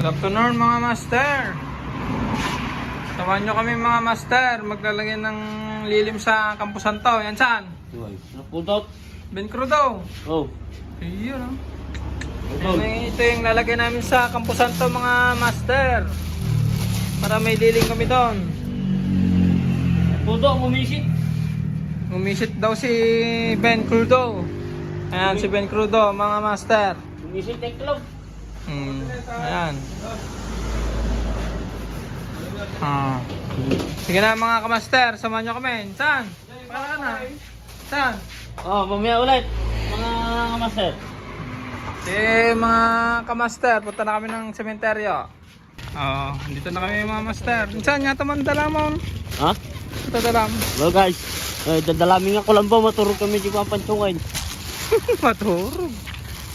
Good afternoon mga master. Samahan nyo kami mga master. Maglalagay ng lilim sa Campo Santo. Yan saan? Napudot. Ben Crudo. Oh. Ayun ito yung lalagay namin sa Campo Santo mga master. Para may lilim kami doon. Pudo, umisit. Umisit daw si Ben Crudo. Ayan si Ben Crudo mga master. Umisit ang club. Ayan. Sige na mga kamaster, samahan nyo kami. Saan? Para na. Saan? Oh, mamaya ulit. Mga master. Mga kamaster, punta na kami ng sementeryo. Dito na kami mga master. Saan yata man dala mo? Ha? Ito dalam. Well guys, dadalamin nga ko lang ba maturog kami di ko ang pansungay. Maturog.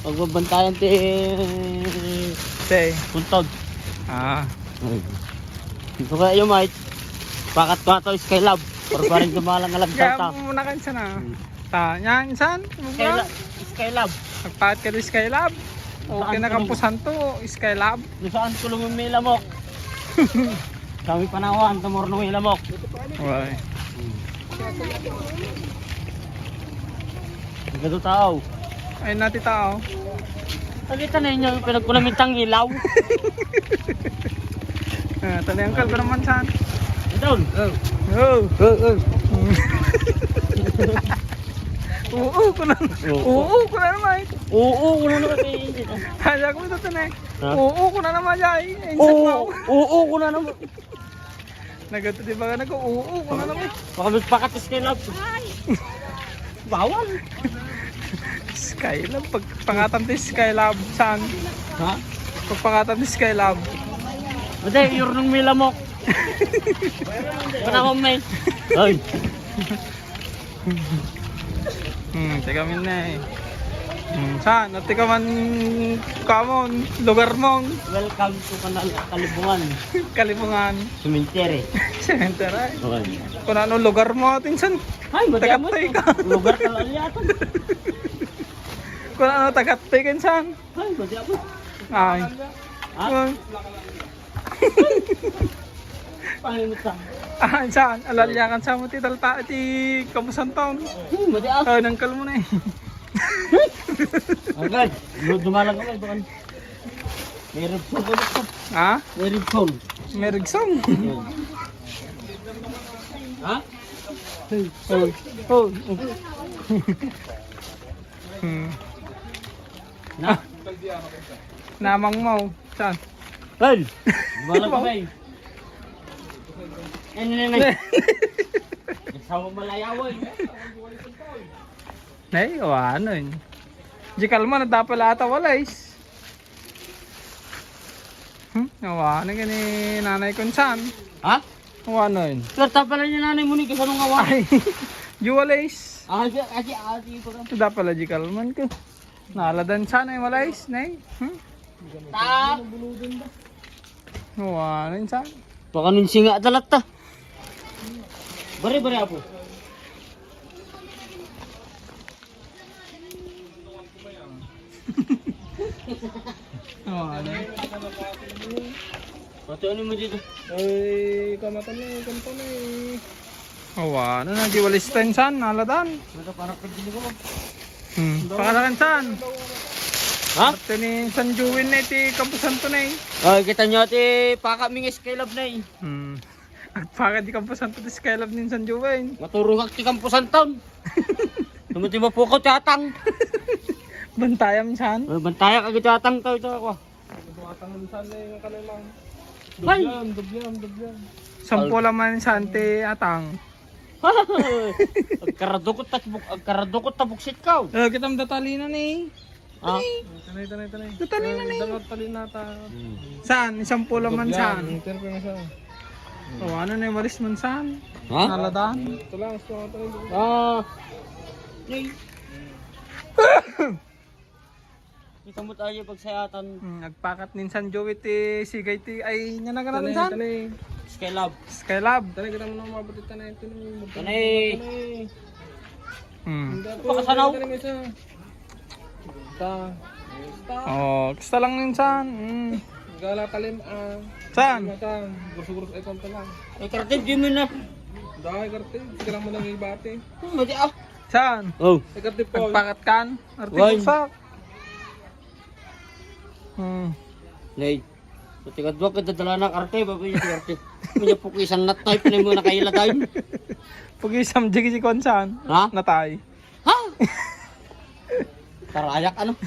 Pagbabantayan ti Say. puntod. Ito kaya yung mate. Pakat ko ito Skylab. Para pa rin dumalang alam Kaya tata. muna ka sana. Yan, saan? Skylab. Nagpahat ka doon Skylab. Okay na Campo Santo, Skylab. Saan ko lang may lamok? Kami panawan, tamor na may lamok. Okay. Ito tao. Ayun natin tao. Nakita na inyo, pinagkulamintang ilaw. Talangkal ko naman saan. Ito. Oo ko na. Oo ko na naman. Oo, kuno na kasi. Kaya ko ito tanay. Ha? Oo ko na naman jay. Oo, kuno na. Nagato di ba ka nag oo ko na naman. Baka mas pakatis kayo lang. Bawal. Skylab pagpangatan ti Skylab saan? Ha? Pagpangatan ti Skylab. Mate, yun nung may lamok. Panahon may. Ay. Teka min na eh. Saan? At teka man kamon, lugar mo. Welcome to Kalibungan. Kalipungan. Cemetery. Cemetery. Okay. Kung ano lugar mo atin saan? Ay, Tagatay ka. Lugar ka lang yata. Kung ano tagatay ka saan? Ay, bati ako. Ay. Ha? Pahimot ka. Saan? Alalyakan sa mo ti talta ti Campo Santo. Bati ako. Nangkal mo na eh. Agad. Dumalang kami. Baka may ribsong ulit ka. Ha? May ribsong. May rigsong. Ha? Oh. Na? Namang mo. Saan? Hey! Dumalang kami. Kasama malayaway. Nay, ano yun? Di kalma na dapat ata walays. Ano gani nanay ko saan? Ha? Ano yun? Klarta pala niya nanay mo ni kasi anong awa. Ay, di walays. Asi ko lang. Ito dapat la di kalman ko. Naladan sana yung walays, nay. Ta! Ano yun saan? Baka nun singa dalat ta. Bari apo. Ano yun? Pati ano mo dito? Ay, kamatan na eh. Ano na, di walis tayo saan? Naladan. Ito parang pagdili ko. Pakalakan saan? Ha? Ito ni San Juwin na iti Campo Santo na eh. Ay, kita nyo ati pakaming Skylab na eh. At pakad di Campo Santo di Skylab ni San Juwin. Maturong ti Kampusan Town. Tumuti mo po ko tiyatang. Bantayam saan? Bantaya ka tiyatang to ito ako. Bukatangan saan na yung kanilang Ay! dubyan. Sampo laman saan ti atang. Agkaradukot tabuksit ka. Kitam datalinan eh. Ha? Tanay. Datalinan eh. Datalinan nata. Saan? Sampo laman saan? Ano na yung walis man saan? Ha? Naladan? Ito lang. Ah. Kita mo tayo pagsayatan. Nagpakat nin San Joey ti Sigay ti ay nya na ganan saan? Skylab. Skylab. Tanay. Pakasanaw. Gusto lang minsan. Gala talim Saan? matang gurus-gurus ay konta lang. Ay, kartib, di mo na. Dahil karte, sige lang mo nang ibate. Mati ah. Saan? Oh. Ay karte po. Nagpakat kan? Wine. Artikulsak. Nay. Pati ka doon, kadadala ng karte, babi niya si karte. May pukisan nat tayo, pinay mo na kaila tayo. Pugisam jigi si Konsan. Ha? Natay. Ha? Karayak ano?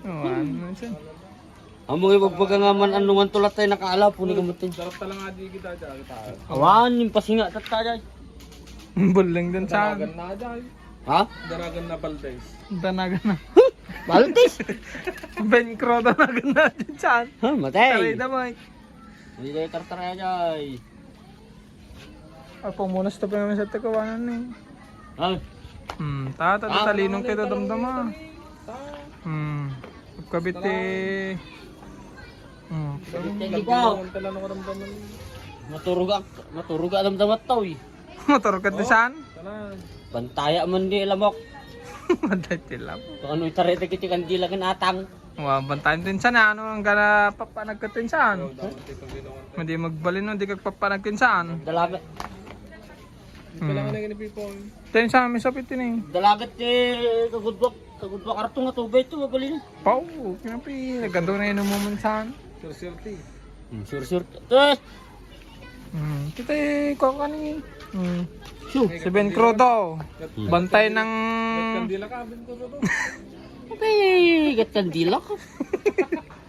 Oh, ano siya? Amo nga magbaga nga man anuman tulat tayo nakaala, punin ka mo tayo. Sarap talang nga di kita dyan. Awan, yung pasinga tayo. Buling din saan? Daragan na dyan. Ha? Daragan na baldays. Danagan na. Baltis! Benkro danagan na din saan? Ha, Taray matay. damay. Hindi tayo tartaraya dyan. Pumunas to pa naman sa takawanan eh. Ha? Tata, talinong kayo damdama. Kabit eh. Hindi ko. Tala nung karamdaman. Maturuga damdamat tao eh. Motor ka din saan? Tala. Bantaya man di lamok. Maday tila po. Kung ano itarete kiti kandila kan atang. Bantayan din saan ano ang gana papanagkatin saan? Dapat ito ginawan. Hindi magbalin hindi ka papanagkatin saan? Dalagat. Kailangan na ganun people. Tayo sa amin sa pitin eh. Dalagat eh kagudwak artong nga tubay ito mabalin. Pau, kinapi. Nagkanto na yun ang moment saan. Sure. Sure. Tapos, Kita eh, kakanin. shoo. Si Ben Crodo. Bantay ng... Kandila ka, abin ko to. Okay, gat kandila ka.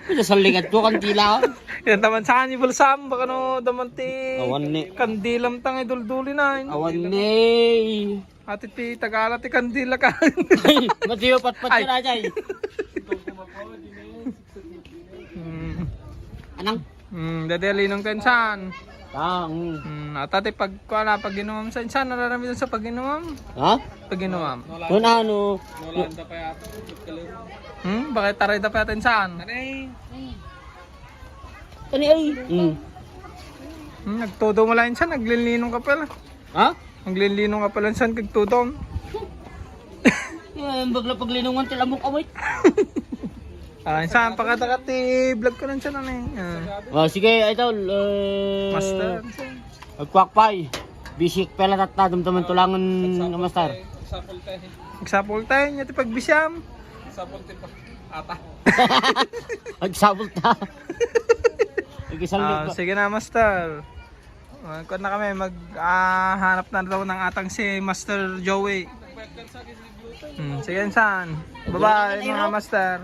Pwede sa ligat ko kandila ka. Yan taman saan ni Bulsam. Baka no damanti. Awan ni. Kandilam tang idul-duli na. Awan ni. Ati ti Tagala ti kandila ka. Ay, matiyo patpat Ay. ka na dyan. Anang? Dadali ng tensan. Tang. Atati pag inuwam sa insan, nararami dun sa pag inuwam. Ha? Pag inuwam. Kung ano? Nolanda pa yata. Bakit taray da pa yatin saan? Kani ay. Nagtudo mo lang insan, naglinlinong ka pala. Ha? Naglinlinong ka pala insan, kagtudong. Yan, bagla paglinungan tila mo kamay. Insan, pakatakati, vlog ko lang siya nun eh. Oh, sige, idol. Master. insan. Magkwakpay. Bisik pala tatadam-daman tulangan ng master. Sapol tayo. Magsapol tayo niya ti pagbisyam. Sapol tayo pa. Ata. Magsabot ta. Nag-isang Sige na, Master. Kung na kami, maghanap na daw ng atang si Master Joey. Sige, insan. Bye-bye, mga Master.